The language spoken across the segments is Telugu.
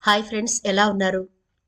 హాయ్ ఫ్రెండ్స్, ఎలా ఉన్నారు?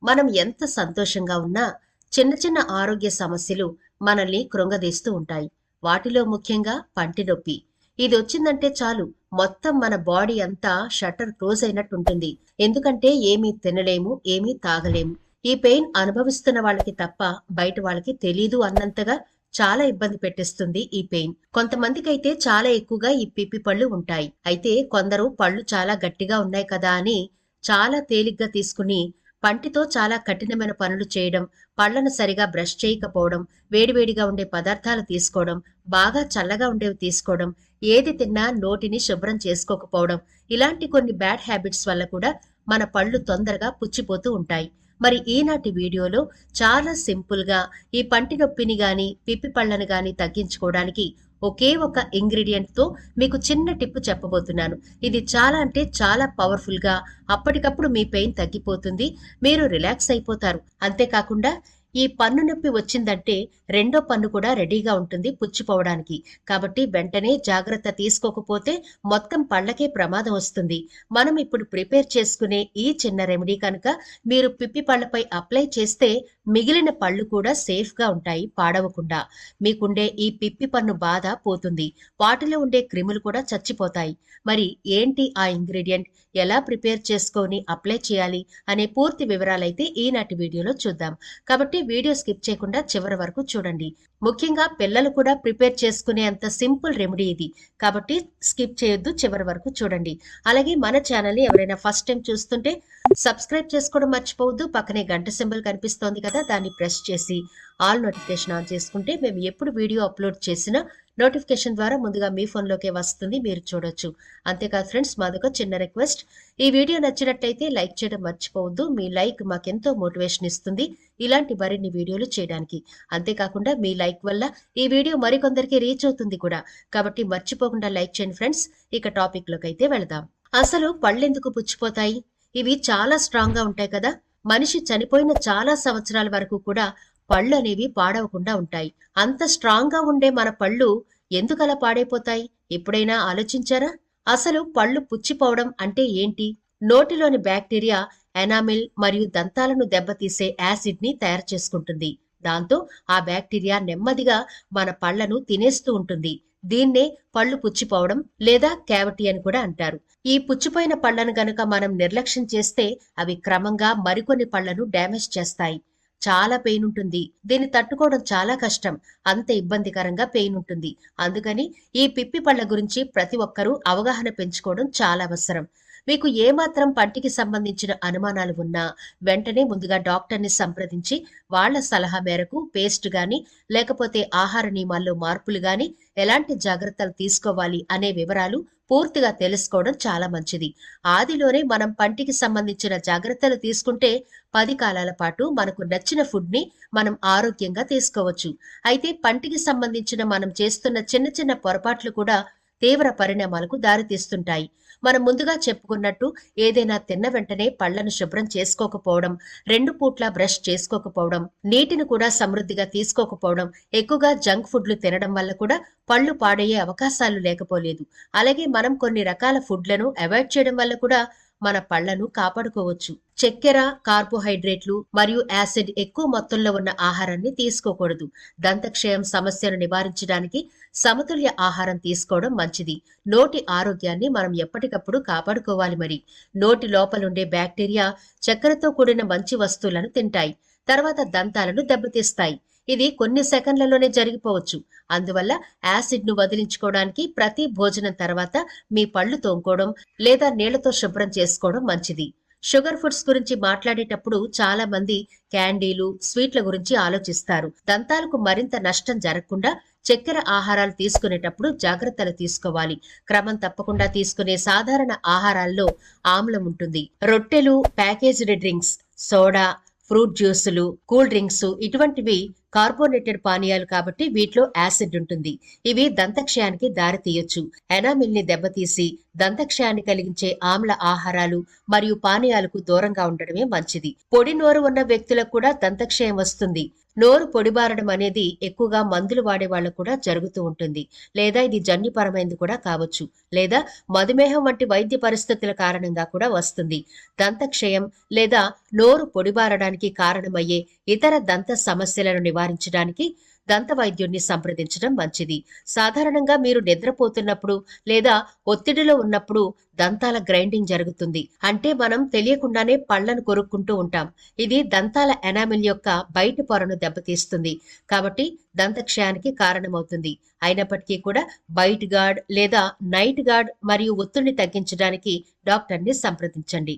మనం ఎంత సంతోషంగా ఉన్నా చిన్న చిన్న ఆరోగ్య సమస్యలు మనల్ని కృంగదీస్తూ ఉంటాయి. వాటిలో ముఖ్యంగా పంటి నొప్పి. ఇది వచ్చిందంటే చాలు, మొత్తం మన బాడీ అంతా షట్టర్ క్లోజ్ అయినట్టు ఉంటుంది. ఎందుకంటే ఏమీ తినలేము, ఏమీ తాగలేము. ఈ పెయిన్ అనుభవిస్తున్న వాళ్ళకి తప్ప బయట వాళ్ళకి తెలీదు అన్నంతగా చాలా ఇబ్బంది పెట్టేస్తుంది ఈ పెయిన్. కొంతమందికైతే చాలా ఎక్కువగా ఈ పిప్పి పళ్ళు ఉంటాయి. అయితే కొందరు పళ్ళు చాలా గట్టిగా ఉన్నాయి కదా అని చాలా తేలిగ్గా తీసుకుని పంటితో చాలా కఠినమైన పనులు చేయడం, పళ్ళను సరిగా బ్రష్ చేయకపోవడం, వేడివేడిగా ఉండే పదార్థాలు తీసుకోవడం, బాగా చల్లగా ఉండేవి తీసుకోవడం, ఏది తిన్నా నోటిని శుభ్రం చేసుకోకపోవడం, ఇలాంటి కొన్ని బ్యాడ్ హ్యాబిట్స్ వల్ల కూడా మన పళ్ళు తొందరగా పుచ్చిపోతూ ఉంటాయి. మరి ఈనాటి వీడియోలో చాలా సింపుల్గా ఈ పంటి నొప్పిని గాని, పిప్పి పళ్ళను గాని తగ్గించుకోవడానికి ఒకే ఒక ఇంగ్రీడియంట్ తో మీకు చిన్న టిప్ చెప్పబోతున్నాను. ఇది చాలా అంటే చాలా పవర్ఫుల్ గా అప్పటికప్పుడు మీ పెయిన్ తగ్గిపోతుంది. మీరు రిలాక్స్ అయిపోతారు. అంతేకాకుండా ఈ పన్ను నొప్పి వచ్చిందంటే రెండో పన్ను కూడా రెడీగా ఉంటుంది పుచ్చిపోవడానికి. కాబట్టి వెంటనే జాగ్రత్త తీసుకోకపోతే మొత్తం పళ్ళకే ప్రమాదం వస్తుంది. మనం ఇప్పుడు ప్రిపేర్ చేసుకునే ఈ చిన్న రెమెడీ కనుక మీరు పిప్పి పళ్ళపై అప్లై చేస్తే మిగిలిన పళ్ళు కూడా సేఫ్ గా ఉంటాయి, పాడవకుండా. మీకుండే ఈ పిప్పి పన్ను బాధ పోతుంది. వాటిలో ఉండే క్రిములు కూడా చచ్చిపోతాయి. మరి ఏంటి ఆ ఇంగ్రీడియంట్, ఎలా ప్రిపేర్ చేసుకొని అప్లై చేయాలి అనే పూర్తి వివరాలైతే ఈనాటి వీడియోలో చూద్దాం. కాబట్టి వీడియో స్కిప్ చేయకుండా చివరి వరకు చూడండి. ముఖ్యంగా పిల్లలు కూడా ప్రిపేర్ చేసుకునే అంత సింపుల్ రెమెడీ ఇది. కాబట్టి స్కిప్ చేయొద్దు, చివరి వరకు చూడండి. అలాగే మన ఛానల్ ని ఎవరైనా ఫస్ట్ టైం చూస్తుంటే సబ్స్క్రైబ్ చేసుకోవడం మర్చిపోవద్దు. పక్కనే గంట సింబల్ కనిపిస్తోంది కదా, దాన్ని ప్రెస్ చేసి ఆల్ నోటిఫికేషన్ ఆన్ చేసుకుంటే మేము ఎప్పుడు వీడియో అప్లోడ్ చేసినా నోటిఫికేషన్ ద్వారా ముందుగా మీ ఫోన్లోకే వస్తుంది, మీరు చూడొచ్చు. అంతేకాదు ఫ్రెండ్స్, మాదొక చిన్న రిక్వెస్ట్. ఈ వీడియో నచ్చినట్టయితే లైక్ చేయడం మర్చిపోవద్దు. మీ లైక్ మాకెంతో మోటివేషన్ ఇస్తుంది ఇలాంటి మరిన్ని వీడియోలు చేయడానికి. అంతేకాకుండా మీ లైక్ వల్ల ఈ వీడియో మరికొందరికి రీచ్ అవుతుంది కూడా. కాబట్టి మర్చిపోకుండా లైక్ చేయండి ఫ్రెండ్స్. ఇక టాపిక్ లోకి అయితే వెళదాం. అసలు పళ్ళెందుకు పుచ్చిపోతాయి? ఇవి చాలా స్ట్రాంగ్ గా ఉంటాయి కదా. మనిషి చనిపోయిన చాలా సంవత్సరాల వరకు కూడా పళ్ళు అనేవి పాడవకుండా ఉంటాయి. అంత స్ట్రాంగ్ గా ఉండే మన పళ్ళు ఎందుకలా పాడైపోతాయి? ఎప్పుడైనా ఆలోచించారా? అసలు పళ్ళు పుచ్చిపోవడం అంటే ఏంటి? నోటిలోని బ్యాక్టీరియా ఎనామిల్ మరియు దంతాలను దెబ్బతీసే యాసిడ్ ని తయారు చేసుకుంటుంది. దాంతో ఆ బ్యాక్టీరియా నెమ్మదిగా మన పళ్లను తినేస్తూ ఉంటుంది. దీన్నే పళ్ళు పుచ్చిపోవడం లేదా క్యావిటీ అని కూడా అంటారు. ఈ పుచ్చిపోయిన పళ్లను గనుక మనం నిర్లక్ష్యం చేస్తే అవి క్రమంగా మరికొన్ని పళ్లను డ్యామేజ్ చేస్తాయి. చాలా పెయిన్ ఉంటుంది. దీన్ని తట్టుకోవడం చాలా కష్టం. అంత ఇబ్బందికరంగా పెయిన్ ఉంటుంది. అందుకని ఈ పిప్పి పళ్ళ గురించి ప్రతి ఒక్కరూ అవగాహన పెంచుకోవడం చాలా అవసరం. మీకు ఏమాత్రం పంటికి సంబంధించిన అనుమానాలు ఉన్నా వెంటనే ముందుగా డాక్టర్ని సంప్రదించి వాళ్ళ సలహా మేరకు పేస్ట్ గాని, లేకపోతే ఆహార నియమాల్లో మార్పులు గాని, ఎలాంటి జాగ్రత్తలు తీసుకోవాలి అనే వివరాలు పూర్తిగా తెలుసుకోవడం చాలా మంచిది. ఆదిలోనే మనం పంటికి సంబంధించిన జాగ్రత్తలు తీసుకుంటే 10 కాలాల పాటు మనకు నచ్చిన ఫుడ్ ని మనం ఆరోగ్యంగా తీసుకోవచ్చు. అయితే పంటికి సంబంధించిన మనం చేస్తున్న చిన్న చిన్న పొరపాట్లు కూడా తీవ్ర పరిణామాలకు దారితీస్తుంటాయి. మనం ముందుగా చెప్పుకున్నట్టు ఏదైనా తిన్న వెంటనే పళ్లను శుభ్రం చేసుకోకపోవడం, 2 పూట్ల బ్రష్ చేసుకోకపోవడం, నీటిని కూడా సమృద్ధిగా తీసుకోకపోవడం, ఎక్కువగా జంక్ ఫుడ్లు తినడం వల్ల కూడా పళ్ళు పాడయ్యే అవకాశాలు లేకపోలేదు. అలాగే మనం కొన్ని రకాల ఫుడ్లను అవాయిడ్ చేయడం వల్ల కూడా మన పళ్లను కాపాడుకోవచ్చు. చక్కెర, కార్బోహైడ్రేట్లు మరియు యాసిడ్ ఎక్కువ మొత్తంలో ఉన్న ఆహారాన్ని తీసుకోకూడదు. దంతక్షయం సమస్యను నివారించడానికి సమతుల్య ఆహారం తీసుకోవడం మంచిది. నోటి ఆరోగ్యాన్ని మనం ఎప్పటికప్పుడు కాపాడుకోవాలి. మరి నోటి లోపలుండే బ్యాక్టీరియా చక్కెరతో కూడిన మంచి వస్తువులను తింటాయి, తర్వాత దంతాలను దెబ్బతీస్తాయి. ఇది కొన్ని సెకండ్లలోనే జరిగిపోవచ్చు. అందువల్ల యాసిడ్ ను వదిలించుకోవడానికి ప్రతి భోజనం తర్వాత మీ పళ్ళు తోముకోవడం లేదా నీళ్లతో శుభ్రం చేసుకోవడం మంచిది. షుగర్ ఫుడ్స్ గురించి మాట్లాడేటప్పుడు చాలా మంది క్యాండీలు, స్వీట్ల గురించి ఆలోచిస్తారు. దంతాలకు మరింత నష్టం జరగకుండా చక్కెర ఆహారాలు తీసుకునేటప్పుడు జాగ్రత్తలు తీసుకోవాలి. క్రమం తప్పకుండా తీసుకునే సాధారణ ఆహారాల్లో ఆమ్లం ఉంటుంది. రొట్టెలు, ప్యాకేజ్డ్ డ్రింక్స్, సోడా, ఫ్రూట్ జ్యూసులు, కూల్ డ్రింక్స్ ఇటువంటివి కార్బోనేటెడ్ పానీయాలు కాబట్టి వీటిలో యాసిడ్ ఉంటుంది. ఇవి దంతక్షయానికి దారి తీయొచ్చు. ఎనామిల్ ని దెబ్బతీసి దంతక్షయాన్ని కలిగించే ఆమ్ల ఆహారాలు మరియు పానీయాలకు దూరంగా ఉండడమే మంచిది. పొడి నోరు ఉన్న వ్యక్తులకు కూడా దంతక్షయం వస్తుంది. నోరు పొడిబారడం అనేది ఎక్కువగా మందులు వాడే వాళ్ళకు కూడా జరుగుతూ ఉంటుంది. లేదా ఇది జన్యుపరమైనది కూడా కావచ్చు. లేదా మధుమేహం వంటి వైద్య పరిస్థితుల కారణంగా కూడా వస్తుంది. దంతక్షయం లేదా నోరు పొడిబారడానికి కారణమయ్యే ఇతర దంత సమస్యలను నివారించడానికి దంత వైద్యుణ్ణి సంప్రదించడం మంచిది. సాధారణంగా మీరు నిద్రపోతున్నప్పుడు లేదా ఒత్తిడిలో ఉన్నప్పుడు దంతాల గ్రైండింగ్ జరుగుతుంది. అంటే మనం తెలియకుండానే పళ్లను కొరుక్కుంటూ ఉంటాం. ఇది దంతాల ఎనామిల్ యొక్క బయటి పొరను దెబ్బతీస్తుంది. కాబట్టి దంతక్షయానికి కారణమవుతుంది. అయినప్పటికీ కూడా బైట్ గార్డ్ లేదా నైట్ గార్డ్ మరియు ఒత్తిడిని తగ్గించడానికి డాక్టర్ని సంప్రదించండి.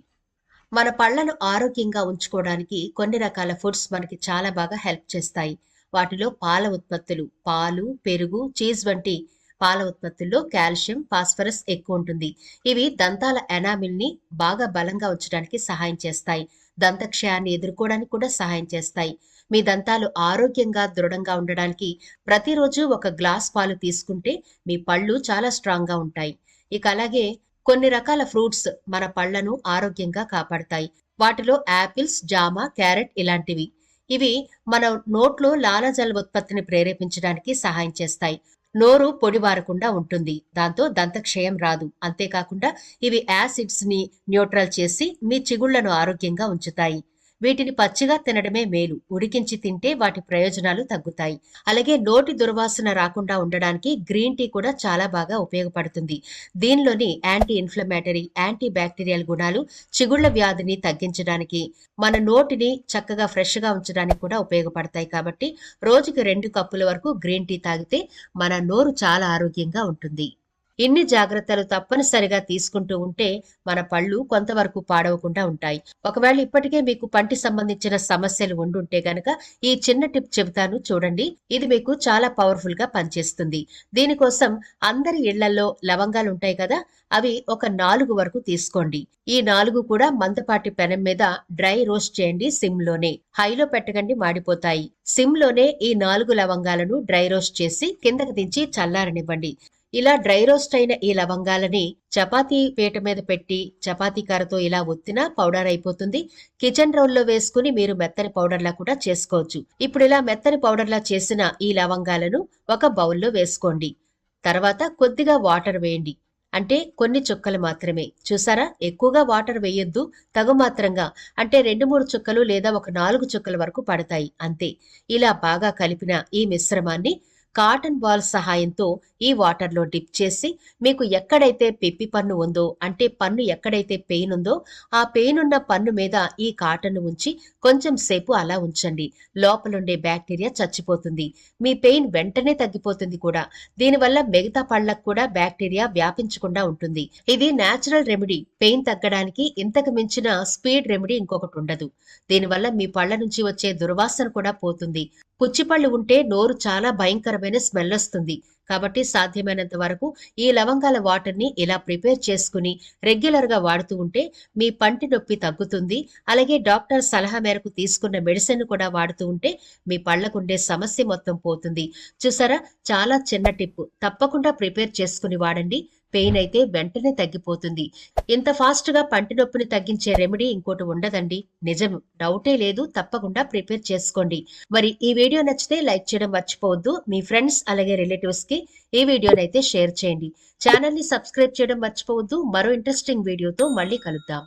మన పళ్లను ఆరోగ్యంగా ఉంచుకోవడానికి కొన్ని రకాల ఫుడ్స్ మనకి చాలా బాగా హెల్ప్ చేస్తాయి. వాటిలో పాల ఉత్పత్తులు, పాలు, పెరుగు, చీజ్ వంటి పాల ఉత్పత్తుల్లో కాల్షియం, ఫాస్ఫరస్ ఎక్కువ ఉంటుంది. ఇవి దంతాల ఎనామిల్ ని బాగా బలంగా ఉంచడానికి సహాయం చేస్తాయి. దంతక్షయాన్ని ఎదుర్కోవడానికి కూడా సహాయం చేస్తాయి. మీ దంతాలు ఆరోగ్యంగా దృఢంగా ఉండడానికి ప్రతిరోజు ఒక గ్లాస్ పాలు తీసుకుంటే మీ పళ్ళు చాలా స్ట్రాంగ్ గా ఉంటాయి. ఇక అలాగే కొన్ని రకాల ఫ్రూట్స్ మన పళ్లను ఆరోగ్యంగా కాపాడతాయి. వాటిలో యాపిల్స్, జామ, క్యారెట్ ఇలాంటివి. ఇవి మన నోట్లో లాలాజల ఉత్పత్తిని ప్రేరేపించడానికి సహాయం చేస్తాయి. నోరు పొడిబారకుండా ఉంటుంది. దాంతో దంతక్షయం రాదు. అంతేకాకుండా ఇవి యాసిడ్స్ ని న్యూట్రల్ చేసి మీ చిగుళ్లను ఆరోగ్యంగా ఉంచుతాయి. వీటిని పచ్చిగా తినడమే మేలు. ఉడికించి తింటే వాటి ప్రయోజనాలు తగ్గుతాయి. అలాగే నోటి దుర్వాసన రాకుండా ఉండడానికి గ్రీన్ టీ కూడా చాలా బాగా ఉపయోగపడుతుంది. దీనిలోని యాంటీ ఇన్ఫ్లమేటరీ, యాంటీ బ్యాక్టీరియల్ గుణాలు చిగుళ్ల వ్యాధిని తగ్గించడానికి, మన నోటిని చక్కగా ఫ్రెష్ గా ఉంచడానికి కూడా ఉపయోగపడతాయి. కాబట్టి రోజుకి 2 కప్పుల వరకు గ్రీన్ టీ తాగితే మన నోరు చాలా ఆరోగ్యంగా ఉంటుంది. ఇన్ని జాగ్రత్తలు తప్పనిసరిగా తీసుకుంటూ ఉంటే మన పళ్ళు కొంతవరకు పాడవకుండా ఉంటాయి. ఒకవేళ ఇప్పటికే మీకు పంటి సంబంధించిన సమస్యలు ఉండుంటే గనక ఈ చిన్న టిప్ చెబుతాను చూడండి. ఇది మీకు చాలా పవర్ఫుల్ గా పనిచేస్తుంది. దీనికోసం అందరి ఇళ్లలో లవంగాలు ఉంటాయి కదా, అవి ఒక 4 వరకు తీసుకోండి. ఈ 4 కూడా మందపాటి పెనం మీద డ్రై రోస్ట్ చేయండి. సిమ్ లోనే, హైలో పెట్టకండి, మాడిపోతాయి. సిమ్ లోనే ఈ 4 లవంగాలను డ్రై రోస్ట్ చేసి కిందకి దించి చల్లారనివ్వండి. ఇలా డ్రై రోస్ట్ అయిన ఈ లవంగాలని చపాతీ పీట మీద పెట్టి చపాతీ కర్రతో ఇలా ఒత్తినా పౌడర్ అయిపోతుంది. కిచెన్ రోల్లో వేసుకుని మీరు మెత్తని పౌడర్లా కూడా చేసుకోవచ్చు. ఇప్పుడు ఇలా మెత్తని పౌడర్లా చేసిన ఈ లవంగాలను ఒక బౌల్లో వేసుకోండి. తర్వాత కొద్దిగా వాటర్ వేయండి. అంటే కొన్ని చుక్కలు మాత్రమే. చూసారా, ఎక్కువగా వాటర్ వేయొద్దు. తగుమాత్రంగా, అంటే 2-3 చుక్కలు లేదా ఒక 4 చుక్కల వరకు పడతాయి అంతే. ఇలా బాగా కలిపిన ఈ మిశ్రమాన్ని కాటన్ బాల్ సహాయంతో ఈ వాటర్లో డిప్ చేసి మీకు ఎక్కడైతే పిప్పి పన్ను ఉందో, అంటే పన్ను ఎక్కడైతే పెయిన్ ఉందో ఆ పెయిన్ ఉన్న పన్ను మీద ఈ కాటన్ ఉంచి కొంచెం సేపు అలా ఉంచండి. లోపలుండే బ్యాక్టీరియా చచ్చిపోతుంది. మీ పెయిన్ వెంటనే తగ్గిపోతుంది కూడా. దీనివల్ల మిగతా పళ్ళకు కూడా బ్యాక్టీరియా వ్యాపించకుండా ఉంటుంది. ఇది నేచురల్ రెమెడీ. పెయిన్ తగ్గడానికి ఇంతకు మించిన స్పీడ్ రెమెడీ ఇంకొకటి ఉండదు. దీనివల్ల మీ పళ్ళ నుంచి వచ్చే దుర్వాసన కూడా పోతుంది. పుచ్చిపళ్ళు ఉంటే నోరు చాలా భయంకరమైన స్మెల్ వస్తుంది. కాబట్టి సాధ్యమైనంత వరకు ఈ లవంగాల వాటర్ ని ఇలా ప్రిపేర్ చేసుకుని రెగ్యులర్ గా వాడుతూ ఉంటే మీ పంటి నొప్పి తగ్గుతుంది. అలాగే డాక్టర్ సలహా మేరకు తీసుకున్న మెడిసిన్ కూడా వాడుతూ ఉంటే మీ పళ్లకుండే సమస్య మొత్తం పోతుంది. చూసారా, చాలా చిన్న టిప్. తప్పకుండా ప్రిపేర్ చేసుకుని వాడండి. పెయిన్ అయితే వెంటనే తగ్గిపోతుంది. ఇంత ఫాస్ట్ గా పంటి నొప్పిని తగ్గించే రెమెడీ ఇంకోటి ఉండదండి. నిజం, డౌటే లేదు. తప్పకుండా ప్రిపేర్ చేసుకోండి. మరి ఈ వీడియో నచ్చితే లైక్ చేయడం మర్చిపోవద్దు. మీ ఫ్రెండ్స్ అలాగే రిలేటివ్స్ కి ఈ వీడియోనైతే షేర్ చేయండి. ఛానల్ ని సబ్స్క్రైబ్ చేయడం మర్చిపోవద్దు. మరో ఇంట్రెస్టింగ్ వీడియోతో మళ్ళీ కలుద్దాం.